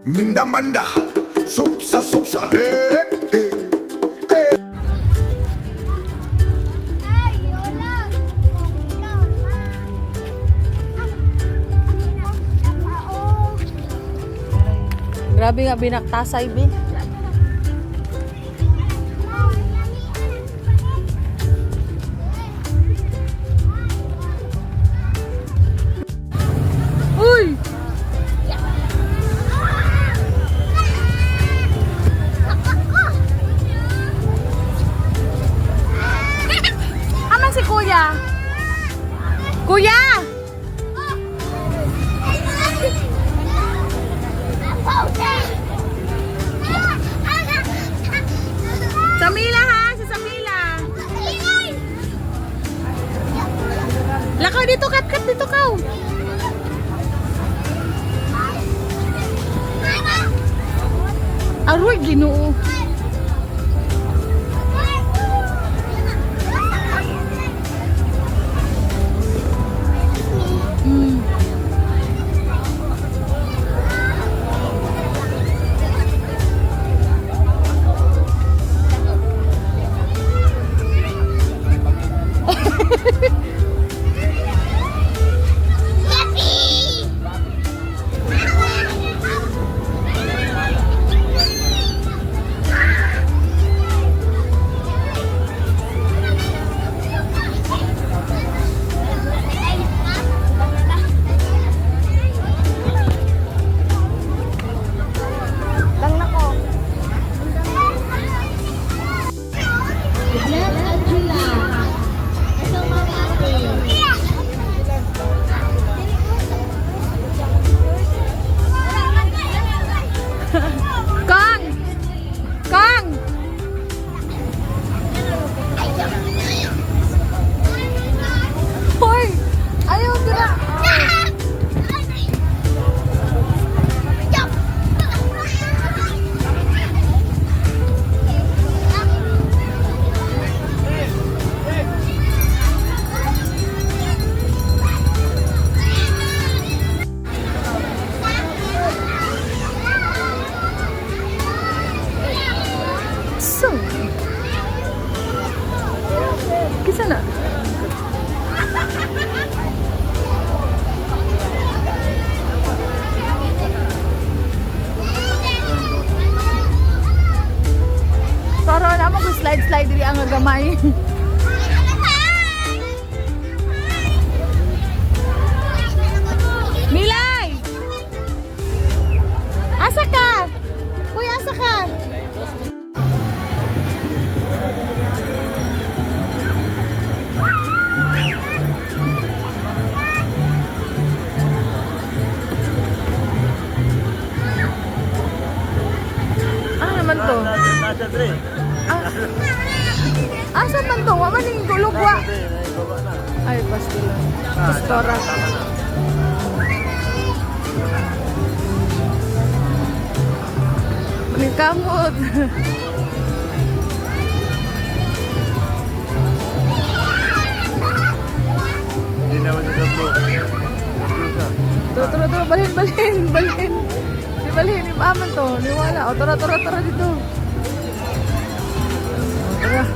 Minda manda, supsa supsa, Grabe nga binaktasay, be. Uy! Aman si Kuya? Kuya! Samila ha, sa Samila. Lakaw dito, kat dito kaw. Aroy, Ginoo. So, kisa na. Para na mo slide diri ang gamay. Milay! Asa ka? Kuya, asa ka? Man to? Asa man to? Wa man ning gulugwa. Ay, pastila. Pastora. Maning kamot. Hindi naman ito po. Turo, balhin. Balhin, yung aman to. Niwala. O, tara dito. O, tara.